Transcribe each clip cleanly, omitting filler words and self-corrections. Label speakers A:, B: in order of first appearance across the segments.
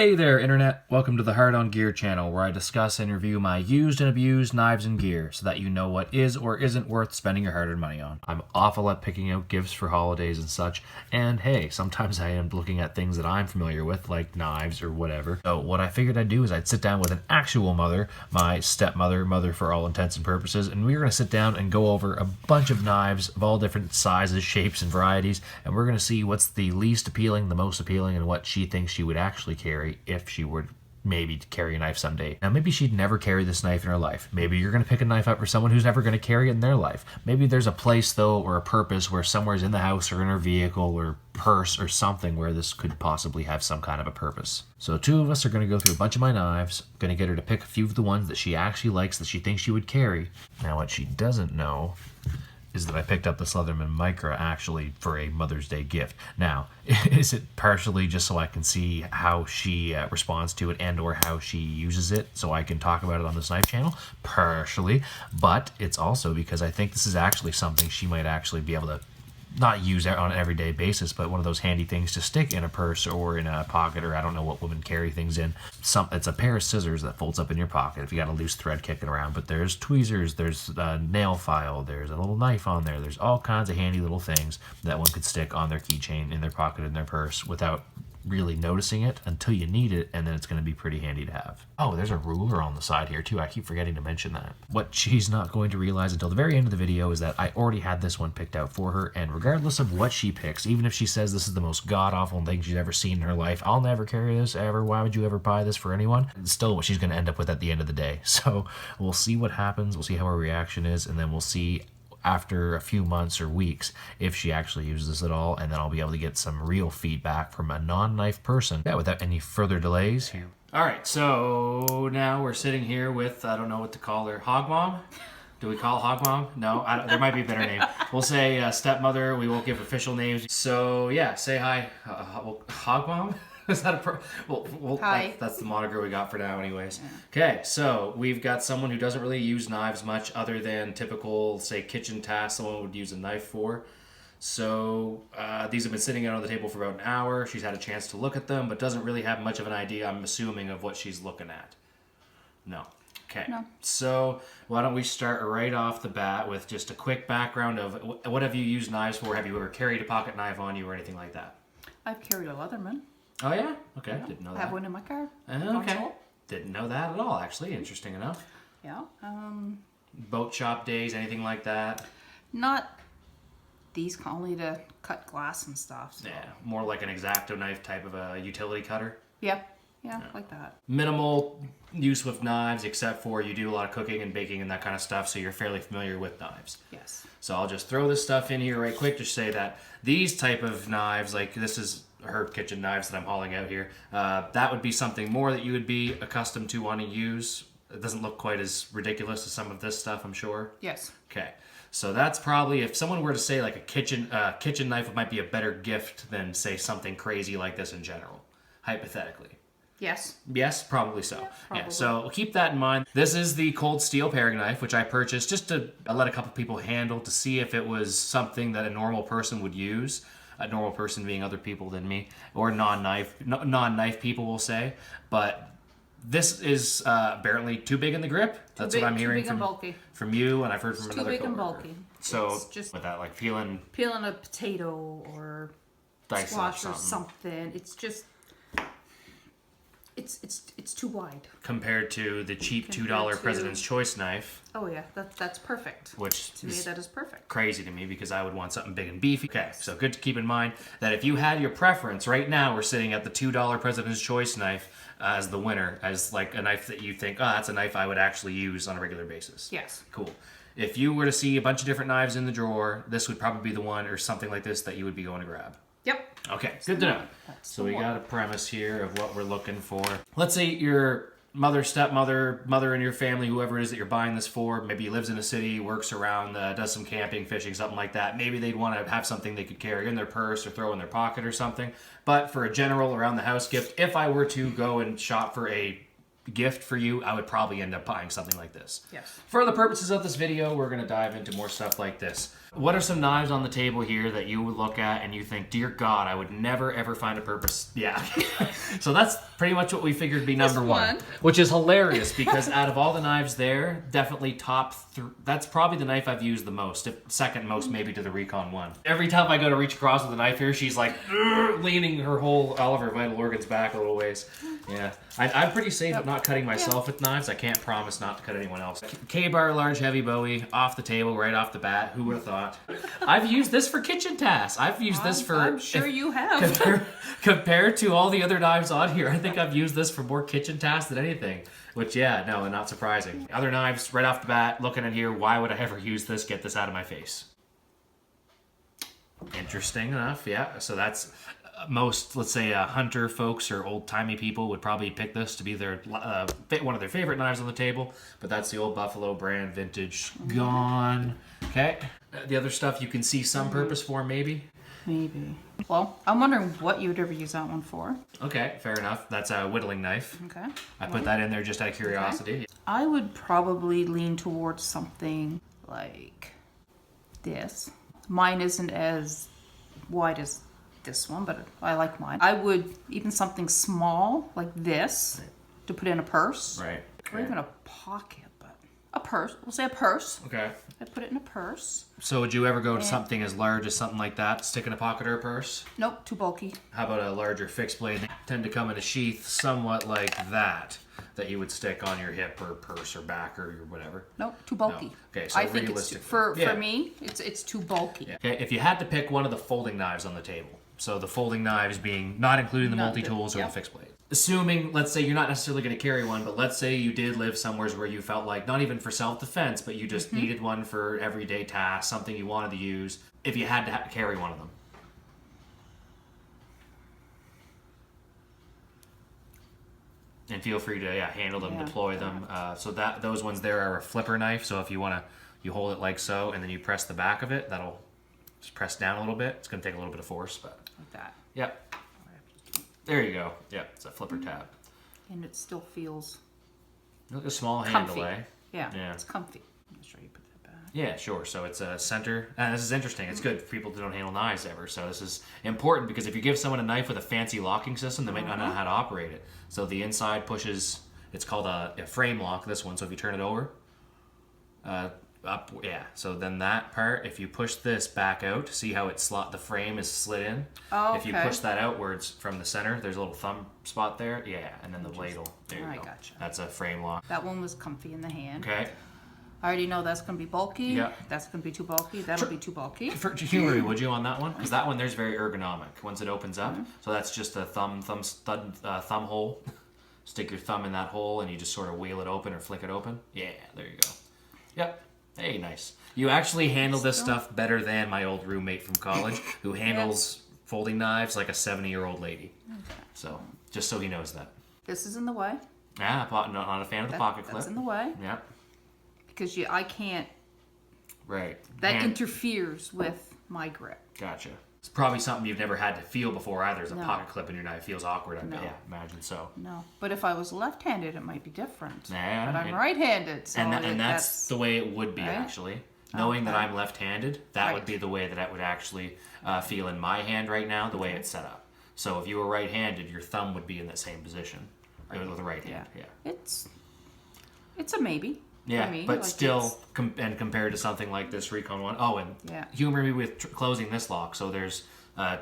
A: Hey there, Internet! Welcome to the Hard On Gear channel, where I discuss and review my used and abused knives and gear so that you know what is or isn't worth spending your hard-earned money on. I'm awful at picking out gifts for holidays and such, and hey, sometimes I am looking at things that I'm familiar with, like knives or whatever. So what I figured I'd do is I'd sit down with an actual mother, my stepmother, mother for all intents and purposes, and we're going to sit down and go over a bunch of knives of all different sizes, shapes, and varieties, and we're going to see what's the least appealing, the most appealing, and what she thinks she would actually carry if she would maybe carry a knife someday. Now, maybe she'd never carry this knife in her life. Maybe you're going to pick a knife up for someone who's never going to carry it in their life. Maybe there's a place, though, or a purpose where somewhere's in the house or in her vehicle or purse or something where this could possibly have some kind of a purpose. So two of us are going to go through a bunch of my knives. I'm going to get her to pick a few of the ones that she actually likes, that she thinks she would carry. Now, what she doesn't know is that I picked up this Leatherman Micra actually for a Mother's Day gift. Now, is it partially just so I can see how she responds to it and or how she uses it so I can talk about it on this knife channel? Partially, but it's also because I think this is actually something she might actually be able to not use on an everyday basis, but one of those handy things to stick in a purse or in a pocket, or I don't know what women carry things in. It's a pair of scissors that folds up in your pocket if you got a loose thread kicking around, but there's tweezers, there's a nail file, there's a little knife on there, there's all kinds of handy little things that one could stick on their keychain, in their pocket, in their purse without really noticing it until you need it, and then it's going to be pretty handy to have. Oh, there's a ruler on the side here too. I keep forgetting to mention that. What she's not going to realize until the very end of the video is that I already had this one picked out for her, and regardless of what she picks, even if she says this is the most god-awful thing she's ever seen in her life, I'll never carry this ever, why would you ever buy this for anyone? It's still what she's going to end up with at the end of the day. So we'll see what happens, we'll see how her reaction is, and then we'll see after a few months or weeks if she actually uses this at all, and then I'll be able to get some real feedback from a non-knife person. Yeah, without any further delays here. All right, so now we're sitting here with, I don't know what to call her, Hog Mom? Do we call Hog Mom? No, there might be a better name. We'll say stepmother. We won't give official names. So yeah, say hi, Hog Mom. Is that a
B: hi.
A: That's the moniker we got for now anyways. Okay, so we've got someone who doesn't really use knives much other than typical, say, kitchen tasks someone would use a knife for. So these have been sitting out on the table for about an hour. She's had a chance to look at them, but doesn't really have much of an idea, I'm assuming, of what she's looking at. No. Okay. No. So why don't we start right off the bat with just a quick background of what have you used knives for? Have you ever carried a pocket knife on you or anything like that?
B: I've carried a Leatherman.
A: Oh yeah? Okay,
B: Yeah.
A: Didn't know that.
B: I have one in my car.
A: Okay. Didn't know that at all, actually. Interesting enough.
B: Yeah.
A: Boat shop days, anything like that?
B: Not these, only to cut glass and stuff. So.
A: Yeah, more like an X-Acto knife type of a utility cutter?
B: Yeah, like that.
A: Minimal use with knives, except for you do a lot of cooking and baking and that kind of stuff, so you're fairly familiar with knives.
B: Yes.
A: So I'll just throw this stuff in here right quick, just say that these type of knives, like this is her kitchen knives that I'm hauling out here, that would be something more that you would be accustomed to wanting to use. It doesn't look quite as ridiculous as some of this stuff, I'm sure.
B: Yes.
A: Okay, so that's probably, if someone were to say like a kitchen knife might be a better gift than, say, something crazy like this in general, hypothetically.
B: Yes.
A: Yes, probably so.
B: Yeah,
A: So keep that in mind. This is the cold steel paring knife, which I purchased just to let a couple people handle to see if it was something that a normal person would use. A normal person being other people than me, or non-knife people will say. But this is apparently too big in the grip. That's what I'm hearing from you, and I've heard from another coworker.
B: Too big and bulky.
A: So
B: it's just
A: with that, like peeling
B: a potato or squash or something. It's just it's too wide
A: compared to the cheap $2 President's Choice knife.
B: Oh yeah, that's perfect.
A: Which
B: to me, that is perfect.
A: Crazy to me because I would want something big and beefy. Okay, so good to keep in mind that if you had your preference, right now we're sitting at the $2 President's Choice knife as the winner, as like a knife that you think, oh, that's a knife I would actually use on a regular basis.
B: Yes.
A: Cool. If you were to see a bunch of different knives in the drawer, this would probably be the one, or something like this, that you would be going to grab.
B: Yep.
A: Okay, good to know. So we got a premise here of what we're looking for. Let's say your mother, stepmother, mother in your family, whoever it is that you're buying this for, maybe lives in a city, works around, does some camping, fishing, something like that. Maybe they'd want to have something they could carry in their purse or throw in their pocket or something. But for a general around the house gift, if I were to go and shop for a gift for you, I would probably end up buying something like this.
B: Yes.
A: For the purposes of this video, we're going to dive into more stuff like this. What are some knives on the table here that you would look at and you think, dear God, I would never ever find a purpose? Yeah. So that's pretty much what we figured would be number one. Which is hilarious because out of all the knives there, definitely that's probably the knife I've used the most. Second most maybe to the Recon 1. Every time I go to reach across with a knife here, she's like leaning all of her vital organs back a little ways. Yeah. I'm pretty safe at not cutting myself with knives. I can't promise not to cut anyone else. K-bar large heavy Bowie off the table right off the bat. Who would have thought? I've used this for kitchen tasks. I've used this for...
B: I'm sure you have.
A: Compared to all the other knives on here, I think I've used this for more kitchen tasks than anything. Which, yeah, no, not surprising. Other knives, right off the bat, looking at here, why would I ever use this? Get this out of my face. Interesting enough, yeah. So that's... most, let's say, hunter folks or old-timey people would probably pick this to be their one of their favorite knives on the table, but that's the old Buffalo brand vintage gone. Okay. The other stuff you can see some purpose for, maybe?
B: Maybe. Well, I'm wondering what you would ever use that one for.
A: Okay, fair enough. That's a whittling knife.
B: Okay.
A: I put that in there just out of curiosity.
B: Okay. I would probably lean towards something like this. Mine isn't as wide as this one, but I like mine. I would even something small like this to put in a purse.
A: Right. Okay.
B: Or even a pocket, but a purse. We'll say a purse.
A: Okay.
B: I put it in a purse.
A: So would you ever go to something as large as something like that, stick in a pocket or a purse?
B: Nope, too bulky.
A: How about a larger fixed blade? They tend to come in a sheath somewhat like that you would stick on your hip or purse or back or whatever.
B: Nope, too bulky.
A: No. Okay, so
B: I think it's for me, it's too bulky.
A: Yeah. Okay, if you had to pick one of the folding knives on the table, so the folding knives being not including the multi-tools or the fixed blade. Assuming, let's say you're not necessarily going to carry one, but let's say you did live somewhere where you felt like, not even for self-defense, but you just needed one for everyday tasks, something you wanted to use, if you had to carry one of them. And feel free to handle them, deploy them. So those ones there are a flipper knife, so if you want to, you hold it like so, and then you press the back of it, that'll just press down a little bit. It's going to take a little bit of force, but...
B: like that.
A: Yep. There you go. Yep, it's a flipper tab.
B: And it still feels...
A: Look, a small
B: comfy.
A: handle, eh?
B: Yeah, it's comfy. Make sure you put that back.
A: Yeah, sure. So it's a center... And this is interesting. It's good for people who don't handle knives ever. So this is important because if you give someone a knife with a fancy locking system, they might not know how to operate it. So the inside pushes... It's called a frame lock, this one. So if you turn it over... up, yeah. So then that part, if you push this back out, see how the frame is slid in?
B: Oh,
A: if you push that outwards from the center, there's a little thumb spot there. Yeah, and then the ladle. There you go.
B: Gotcha.
A: That's a frame lock.
B: That one was comfy in the hand.
A: Okay.
B: I already know that's going to be bulky.
A: Yeah.
B: That's going to be too bulky. That'll be too bulky.
A: For humor, would you on that one? Because that one there's very ergonomic once it opens up. So that's just a thumb hole. Stick your thumb in that hole and you just sort of wheel it open or flick it open. Yeah, there you go. Yep. Hey, nice. You actually handle this stuff better than my old roommate from college who handles folding knives like a 70-year-old lady. Okay. So, just so he knows that.
B: This is in the way.
A: Yeah, not a fan of the pocket clip.
B: That's in the way.
A: Yeah.
B: Because I can't...
A: Right.
B: That interferes with my grip.
A: Gotcha. It's probably something you've never had to feel before either. There's a pocket clip in your knife. It feels awkward. Yeah, imagine so.
B: No. But if I was left-handed, it might be different.
A: Yeah.
B: But I'm right-handed. So
A: and that's the way it would be, actually. Knowing that I'm left-handed, that would be the way that it would actually feel in my hand right now, the way it's set up. So if you were right-handed, your thumb would be in that same position with the right hand. Yeah.
B: It's a maybe.
A: Yeah,
B: for me.
A: but still, and compared to something like this Recon 1. Oh, and humor me with closing this lock. So there's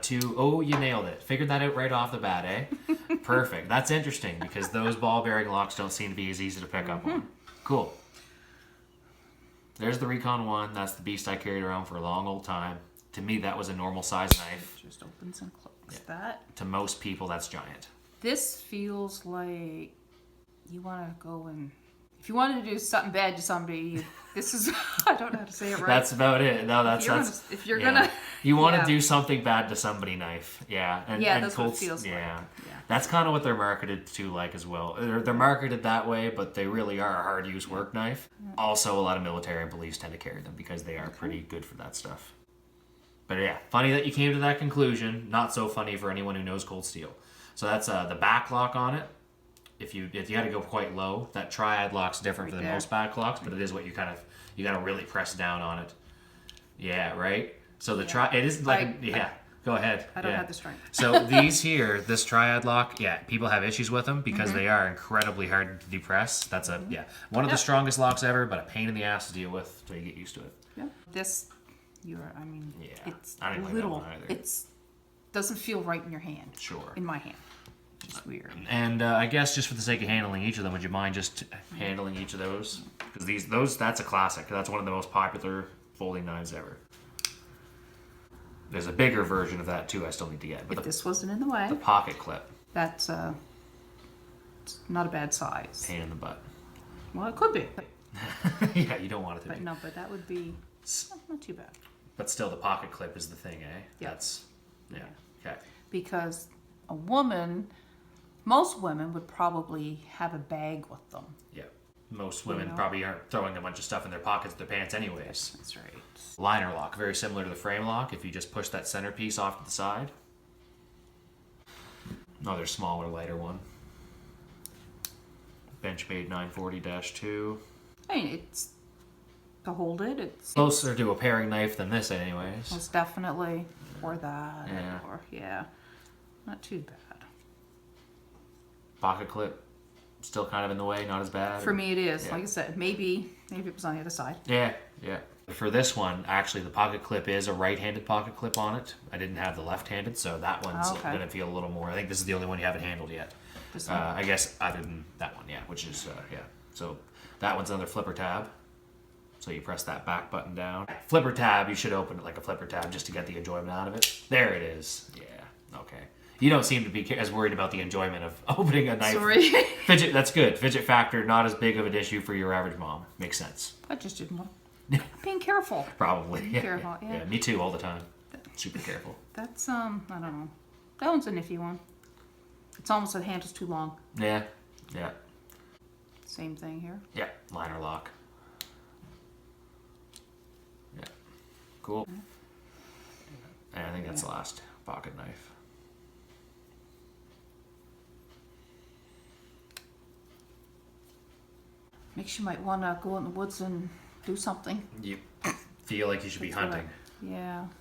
A: two... Oh, you nailed it. Figured that out right off the bat, eh? Perfect. That's interesting because those ball bearing locks don't seem to be as easy to pick up on. Cool. There's the Recon 1. That's the beast I carried around for a long old time. To me, that was a normal size knife.
B: Just opens and closes that.
A: To most people, that's giant.
B: This feels like you want to go and... If you wanted to do something bad to somebody, this is... I don't know how to say it right.
A: That's about it. No,
B: if you're gonna...
A: You want to do something bad to somebody knife. Yeah. And
B: that's what it feels like.
A: Yeah. That's kind of what they're marketed to like as well. They're marketed that way, but they really are a hard-use work knife. Yeah. Also, a lot of military and police tend to carry them because they are pretty good for that stuff. But yeah, funny that you came to that conclusion. Not so funny for anyone who knows cold steel. So that's the back lock on it. if you had to go quite low, that triad lock's different than most back locks, but it is what you gotta really press down on it. Yeah, right. So the it is like go ahead.
B: I don't have the strength.
A: So these here, this triad lock, people have issues with them because they are incredibly hard to depress. That's one of the strongest locks ever, but a pain in the ass to deal with until you get used to it.
B: Yeah. This, it's
A: I didn't like
B: little.
A: that one either.
B: It's doesn't feel right in your hand.
A: Sure.
B: In my hand. It's weird.
A: And I guess just for the sake of handling each of them, would you mind just handling each of those? Because that's a classic. That's one of the most popular folding knives ever. There's a bigger version of that too I still need to get. But
B: if this wasn't in the way.
A: The pocket clip.
B: That's it's not a bad size.
A: Pain in the butt.
B: Well, it could be.
A: Yeah, you don't want it to be.
B: No, but that would be not too bad.
A: But still, the pocket clip is the thing, eh?
B: Yeah.
A: Okay.
B: Because most women would probably have a bag with them.
A: Yeah. Most women probably aren't throwing a bunch of stuff in their pockets of their pants anyways.
B: That's right.
A: Liner lock, very similar to the frame lock. If you just push that centerpiece off to the side. Another smaller, lighter one. Benchmade 940-2.
B: I mean, it's to hold it. It's
A: closer to a paring knife than this, anyways.
B: Most definitely, or that,
A: Yeah.
B: not too bad.
A: Pocket clip, still kind of in the way, not as bad.
B: For me, it is. Like I said, maybe it was on the other side.
A: Yeah. For this one, actually, the pocket clip is a right-handed pocket clip on it. I didn't have the left-handed, so that one's going to feel a little more. I think this is the only one you haven't handled yet. I guess other than that one, which is, So that one's another flipper tab. So you press that back button down. Flipper tab, you should open it like a flipper tab just to get the enjoyment out of it. There it is. Yeah, okay. You don't seem to be as worried about the enjoyment of opening a knife.
B: Sorry.
A: Fidget, that's good. Fidget factor, not as big of an issue for your average mom. Makes sense.
B: I just didn't want. I'm being careful.
A: Probably.
B: Careful, yeah.
A: Me too, all the time. Super careful.
B: That's I don't know. That one's a nifty one. It's almost the handle's too long.
A: Yeah.
B: Same thing here.
A: Yeah, liner lock. Yeah, cool. And I think that's the last pocket knife.
B: Makes you might want to go in the woods and do something.
A: You feel like you should be hunting.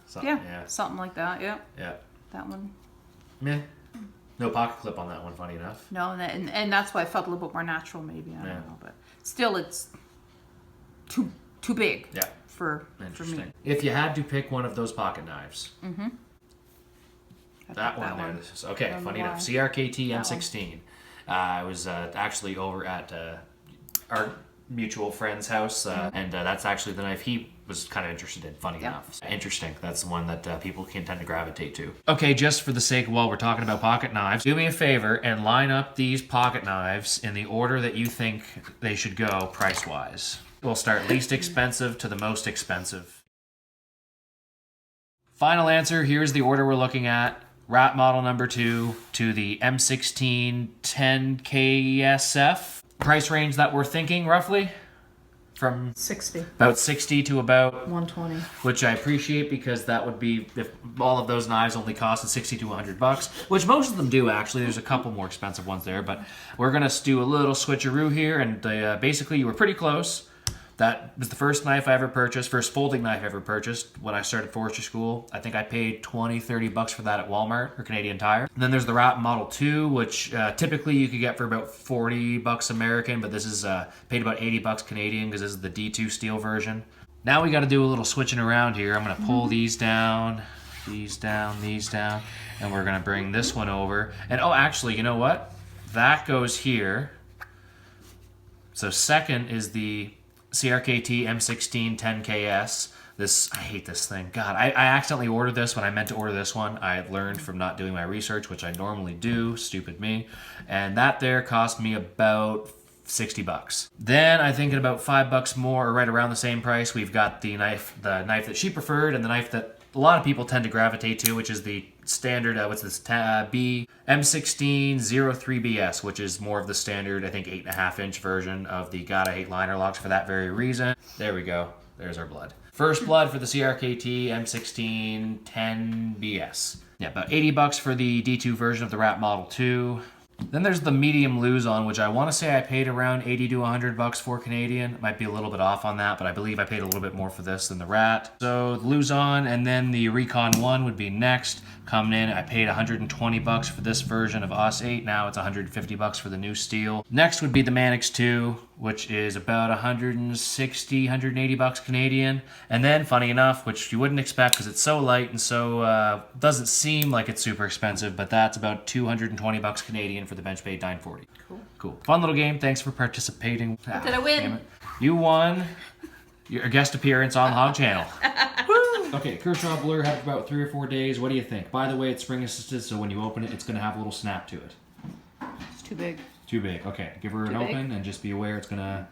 B: Something like that. Yeah. That one.
A: Meh. No pocket clip on that one, funny enough.
B: No, and that's why I felt a little bit more natural, maybe. I don't know, but still, it's too big.
A: Yeah.
B: For me.
A: If you had to pick one of those pocket knives, that one there. Okay, funny enough. CRKT M16. I was actually over at our mutual friend's house, and that's actually the knife he was kind of interested in, funny enough. Interesting. That's the one that people can tend to gravitate to. Okay, just for the sake of while we're talking about pocket knives, do me a favor and line up these pocket knives in the order that you think they should go price-wise. We'll start least expensive to the most expensive. Final answer, here's the order we're looking at. Rat model number 2 to the M16 10KSF. Price range that we're thinking, roughly? From
B: 60.
A: About 60 to about
B: 120.
A: Which I appreciate because that would be if all of those knives only cost 60 to $100, which most of them do actually. There's a couple more expensive ones there, but we're gonna do a little switcheroo here, and basically you were pretty close. That was the first knife I ever purchased, first folding knife I ever purchased when I started forestry school. I think I paid $20, $30 for that at Walmart or Canadian Tire. And then there's the Rat Model 2, which typically you could get for about $40 American, but this is paid about $80 Canadian because this is the D2 steel version. Now we got to do a little switching around here. I'm going to pull these down, these down, and we're going to bring this one over. And oh, actually, you know what? That goes here. So second is the CRKT M16 10KS. I hate this thing. God, I accidentally ordered this when I meant to order this one. I had learned from not doing my research, which I normally do. Stupid me. And that there cost me about $60. Then I think at about $5 more, or right around the same price, we've got the knife that she preferred, and the knife that a lot of people tend to gravitate to, which is the standard, B M16 03BS, which is more of the standard, I think, 8.5-inch version of the God I Hate liner locks for that very reason. There we go. There's our blood. First blood for the CRKT M16 10BS. Yeah, about $80 for the D2 version of the Rat Model 2. Then there's the medium Luzon, which I want to say I paid around 80 to 100 bucks for Canadian. Might be a little bit off on that, but I believe I paid a little bit more for this than the Rat. So the Luzon, and then the Recon 1 would be next. Coming in, I paid 120 bucks for this version of OS 8. Now it's 150 bucks for the new steel. Next would be the Manix 2, which is about 160, 180 bucks Canadian. And then, funny enough, which you wouldn't expect because it's so light and so doesn't seem like it's super expensive, but that's about 220 bucks Canadian for the Benchmade 940. Cool. Fun little game. Thanks for participating.
B: Did I win?
A: Damn it. You won your guest appearance on the H.O.G channel. Okay, Kershaw Blur had about 3 or 4 days. What do you think? By the way, it's spring assisted, so when you open it, it's going to have a little snap to it.
B: It's too big.
A: Too big. Okay, give her an open and just be aware it's going to...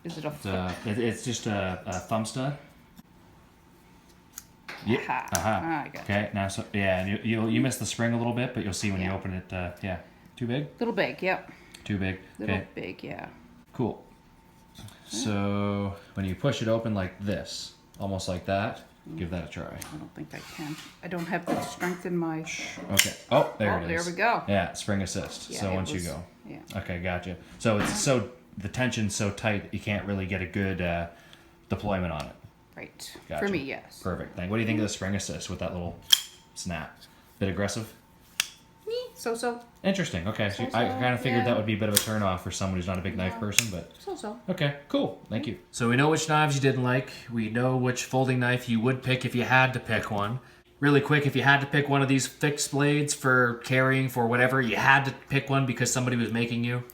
B: Is it a...
A: It's just a thumb stud. Yeah.
B: I got it.
A: Okay, now, so, yeah, and you missed the spring a little bit, but you'll see when you open it, yeah. Too big?
B: Little big, yep.
A: Too big.
B: Little big, yeah.
A: Cool. So, when you push it open like this, almost like that, give that a try.
B: I don't think I can. I don't have the strength in my...
A: Okay. Oh, there it is.
B: There we go.
A: Yeah, spring assist.
B: Yeah,
A: so once you go.
B: Yeah.
A: Okay, gotcha. So it's the tension's so tight you can't really get a good deployment on it.
B: Right.
A: Gotcha.
B: For me, yes.
A: Perfect. What do you think of the spring assist with that little snap? Bit aggressive?
B: So.
A: Interesting. Okay. So I kind of figured that would be a bit of a turn off for someone who's not a big knife person, but...
B: So.
A: Okay, cool. Thank you. So we know which knives you didn't like. We know which folding knife you would pick if you had to pick one. Really quick, if you had to pick one of these fixed blades for carrying, for whatever, you had to pick one because somebody was making you?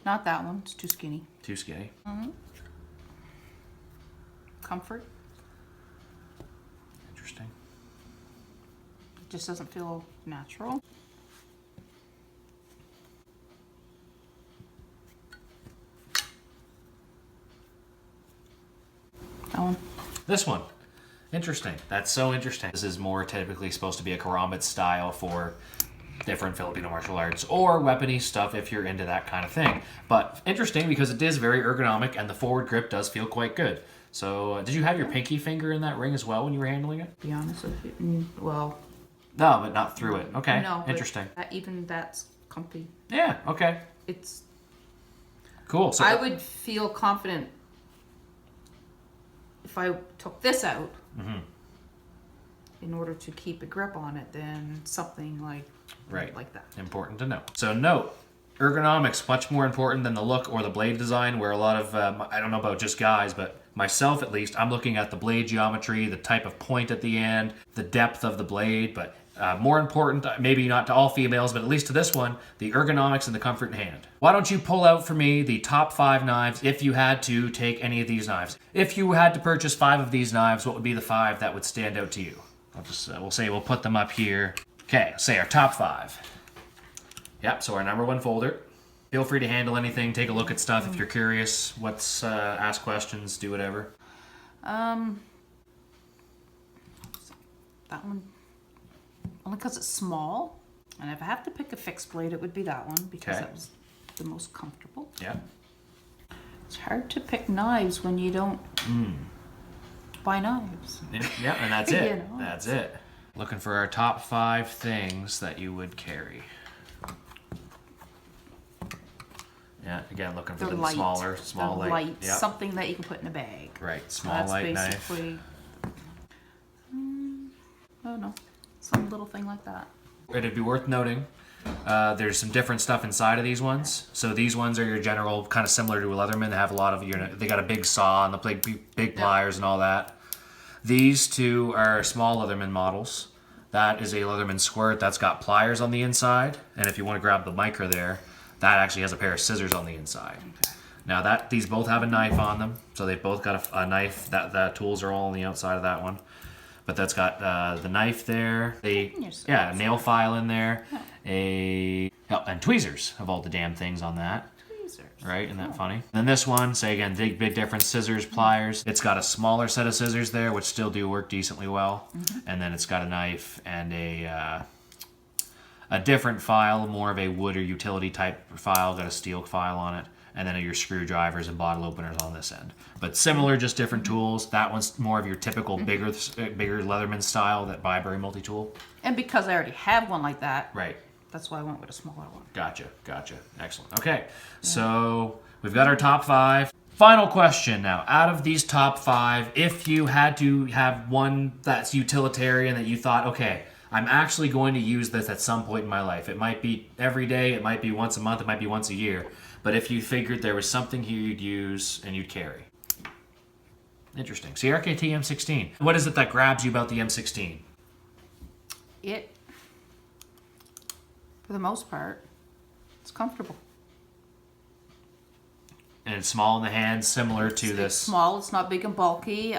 B: Not that one. It's too skinny.
A: Too skinny.
B: Comfort.
A: Interesting.
B: It just doesn't feel natural. That one.
A: This one. Interesting. That's so interesting. This is more typically supposed to be a Karambit style for different Filipino martial arts or weapony stuff if you're into that kind of thing. But interesting because it is very ergonomic and the forward grip does feel quite good. So did you have your pinky finger in that ring as well when you were handling it?
B: To be honest with you, well...
A: No, but not through it. Okay,
B: no,
A: interesting.
B: Even that's comfy.
A: Yeah, okay.
B: It's...
A: Cool. So
B: I would feel confident if I took this out in order to keep a grip on it than something like that.
A: Important to know. So note, ergonomics much more important than the look or the blade design, where a lot of, I don't know about just guys, but myself at least, I'm looking at the blade geometry, the type of point at the end, the depth of the blade, but more important, maybe not to all females, but at least to this one, the ergonomics and the comfort in hand. Why don't you pull out for me the top 5 knives if you had to take any of these knives? If you had to purchase 5 of these knives, what would be the 5 that would stand out to you? I'll just, we'll put them up here. Okay, say our top 5. Yep, so our number 1 folder. Feel free to handle anything, take a look at stuff if you're curious. Ask questions, do whatever.
B: That one, only because it's small, and if I have to pick a fixed blade, it would be that one because that was the most comfortable.
A: Yeah.
B: It's hard to pick knives when you don't buy knives.
A: Yeah, and that's it.
B: You know,
A: that's it. Looking for our top 5 things that you would carry. Yeah, again, looking for the
B: light,
A: small
B: light,
A: yep.
B: Something that you can put in a bag.
A: Right, small light knife.
B: Oh no, some little thing like that.
A: It'd be worth noting, there's some different stuff inside of these ones. So these ones are your general, kind of similar to a Leatherman. They have a lot of they got a big saw and the big pliers and all that. These 2 are small Leatherman models. That is a Leatherman squirt that's got pliers on the inside, and if you want to grab the micro there, that actually has a pair of scissors on the inside. Okay. Now these both have a knife on them, so they've both got a knife. The tools are all on the outside of that one, but that's got the knife there. A nail file in there, and tweezers of all the damn things on that. Right, isn't that funny? Then this one, say again, big difference, scissors, pliers. It's got a smaller set of scissors there, which still do work decently well. And then it's got a knife and a different file, more of a wood or utility type file, got a steel file on it. And then your screwdrivers and bottle openers on this end. But similar, just different tools. That one's more of your typical bigger Leatherman style, that Byberry multi-tool.
B: And because I already have one like that,
A: right,
B: that's why I went with a smaller one.
A: Gotcha. Excellent. Okay, so we've got our top 5. Final question now. Out of these top 5, if you had to have one that's utilitarian that you thought, okay, I'm actually going to use this at some point in my life. It might be every day, it might be once a month, it might be once a year. But if you figured there was something here you'd use and you'd carry. Interesting. CRKT M16. What is it that grabs you about the M16?
B: It, for the most part, it's comfortable.
A: And it's small in the hand, similar to this.
B: It's small, it's not big and bulky.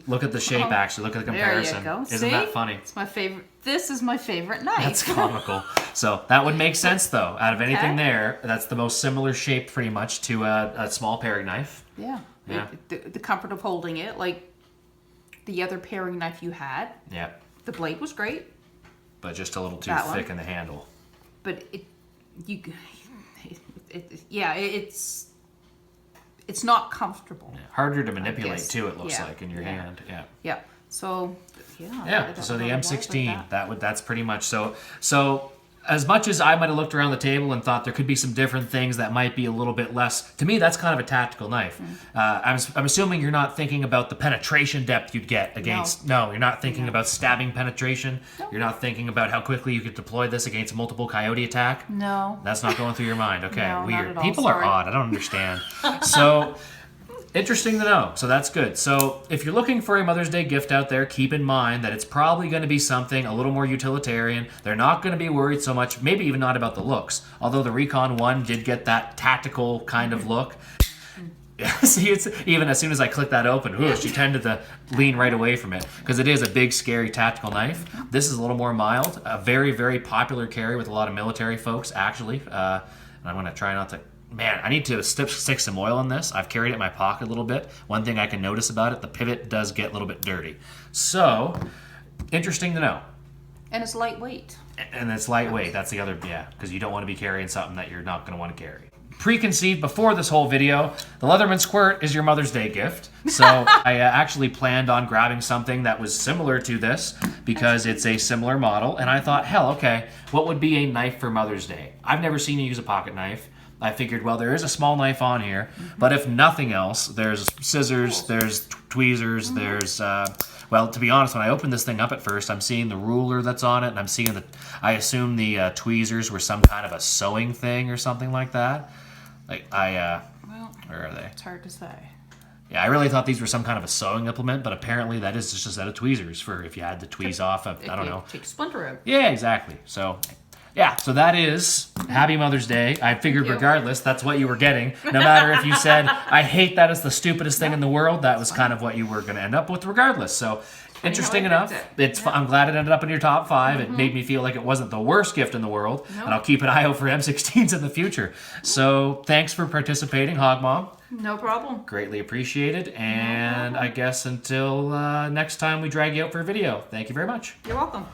A: Look at the shape, actually. Look at the comparison.
B: There you go.
A: Isn't that funny?
B: It's my favorite. This is my favorite knife.
A: That's comical. So that would make sense, though. Out of anything there, that's the most similar shape, pretty much, to a small paring knife.
B: Yeah.
A: Yeah.
B: The comfort of holding it, like the other paring knife you had.
A: Yeah.
B: The blade was great.
A: But just a little too thick in the handle.
B: But it's not comfortable.
A: Yeah. Harder to manipulate too. It looks like in your hand. Yeah.
B: Yeah. So.
A: Yeah. So the M16. That's pretty much so. So as much as I might have looked around the table and thought there could be some different things that might be a little bit less, to me that's kind of a tactical knife. I'm assuming you're not thinking about the penetration depth you'd get against. No, you're not thinking about stabbing penetration. No. You're not thinking about how quickly you could deploy this against a multiple coyote attack.
B: No.
A: That's not going through your mind. Okay,
B: no,
A: weird.
B: Not at all.
A: People
B: Sorry.
A: are odd. I don't understand. So. Interesting to know. So that's good. So if you're looking for a Mother's Day gift out there, keep in mind that it's probably going to be something a little more utilitarian. They're not going to be worried so much, maybe even not about the looks. Although the Recon 1 did get that tactical kind of look. See, it's even as soon as I click that open, she tended to lean right away from it because it is a big, scary tactical knife. This is a little more mild. A very, very popular carry with a lot of military folks, actually. And I'm going to try not to... Man, I need to stick some oil in this. I've carried it in my pocket a little bit. One thing I can notice about it, the pivot does get a little bit dirty. So, interesting to know.
B: And it's lightweight.
A: And it's lightweight. That's the other, because you don't want to be carrying something that you're not going to want to carry. Preconceived before this whole video, the Leatherman Squirt is your Mother's Day gift. So I actually planned on grabbing something that was similar to this because it's a similar model. And I thought, hell, okay, what would be a knife for Mother's Day? I've never seen you use a pocket knife. I figured, well, there is a small knife on here, but if nothing else, there's scissors, there's tweezers, there's, well, to be honest, when I opened this thing up at first, I'm seeing the ruler that's on it, and I'm seeing I assume the tweezers were some kind of a sewing thing or something like that. Like, well, where are they?
B: It's hard to say.
A: Yeah, I really thought these were some kind of a sewing implement, but apparently that is just a set of tweezers for if you had to tweeze off, I don't know.
B: Take a splinter out.
A: Yeah, exactly. So... yeah, so that is Happy Mother's Day. I figured regardless, that's what you were getting. No matter if you said, I hate that, it's the stupidest thing in the world, that was kind of what you were going to end up with regardless. So, interesting enough. I'm glad it ended up in your top 5. It made me feel like it wasn't the worst gift in the world. And I'll keep an eye out for M16s in the future. So, thanks for participating, Hog Mom.
B: No problem.
A: Greatly appreciated. And I guess until next time we drag you out for a video. Thank you very much.
B: You're welcome.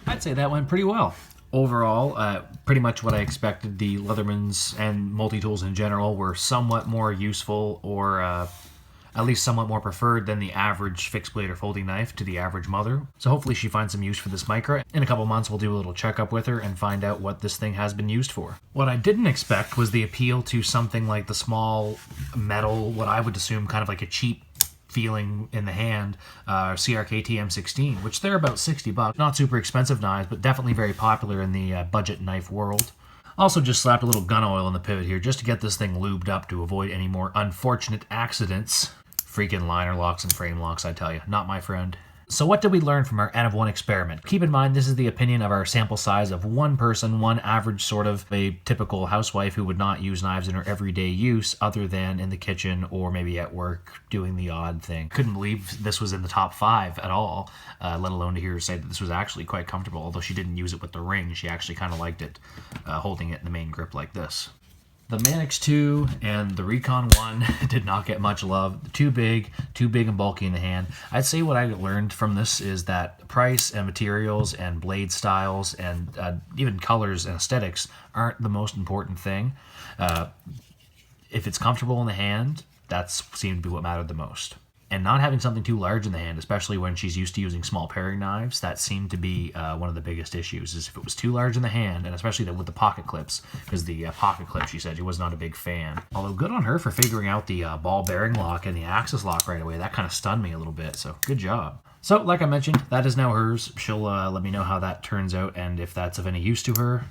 A: I'd say that went pretty well. Overall, pretty much what I expected. The Leathermans and multi-tools in general were somewhat more useful or at least somewhat more preferred than the average fixed blade or folding knife to the average mother. So hopefully she finds some use for this micro. In a couple months we'll do a little checkup with her and find out what this thing has been used for. What I didn't expect was the appeal to something like the small metal, what I would assume kind of like a cheap feeling in the hand, CRKT M16, which they're about $60. Not super expensive knives, but definitely very popular in the budget knife world. Also just slapped a little gun oil in the pivot here just to get this thing lubed up to avoid any more unfortunate accidents. Freaking liner locks and frame locks, I tell you, not my friend. So what did we learn from our N of 1 experiment? Keep in mind this is the opinion of our sample size of one person, one average sort of a typical housewife who would not use knives in her everyday use other than in the kitchen or maybe at work doing the odd thing. Couldn't believe this was in the top 5 at all, let alone to hear her say that this was actually quite comfortable. Although she didn't use it with the ring, she actually kind of liked it holding it in the main grip like this. The Manix 2 and the Recon 1 did not get much love. Too big and bulky in the hand. I'd say what I learned from this is that price and materials and blade styles and even colors and aesthetics aren't the most important thing. If it's comfortable in the hand, that seemed to be what mattered the most. and not having something too large in the hand, especially when she's used to using small paring knives. That seemed to be one of the biggest issues, is if it was too large in the hand, and especially with the pocket clips, because the pocket clip, she said she was not a big fan. Although good on her for figuring out the ball bearing lock and the axis lock right away. That kind of stunned me a little bit, so good job. So, like I mentioned, that is now hers. She'll let me know how that turns out and if that's of any use to her.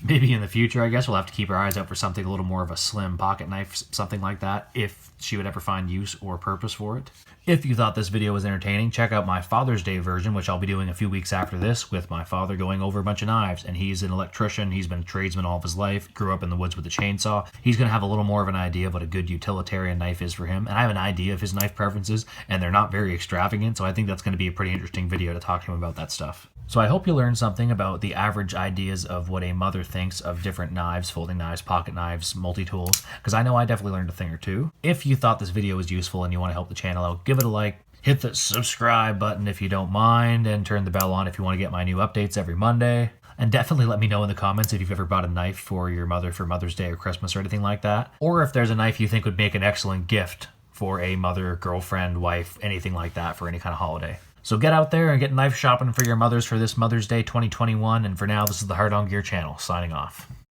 A: Maybe in the future, I guess, we'll have to keep our eyes out for something a little more of a slim pocket knife, something like that, if she would ever find use or purpose for it. If you thought this video was entertaining, check out my Father's Day version, which I'll be doing a few weeks after this, with my father going over a bunch of knives. And he's an electrician, he's been a tradesman all of his life, grew up in the woods with a chainsaw. He's going to have a little more of an idea of what a good utilitarian knife is for him. And I have an idea of his knife preferences, and they're not very extravagant, so I think that's going to be a pretty interesting video to talk to him about that stuff. So I hope you learned something about the average ideas of what a mother thinks of different knives, folding knives, pocket knives, multi-tools, because I know I definitely learned a thing or two. If you thought this video was useful and you want to help the channel out, give it a like, hit the subscribe button if you don't mind, and turn the bell on if you want to get my new updates every Monday. And definitely let me know in the comments if you've ever bought a knife for your mother for Mother's Day or Christmas or anything like that. Or if there's a knife you think would make an excellent gift for a mother, girlfriend, wife, anything like that for any kind of holiday. So get out there and get knife shopping for your mothers for this Mother's Day 2021. And for now, this is the Hard On Gear channel, signing off.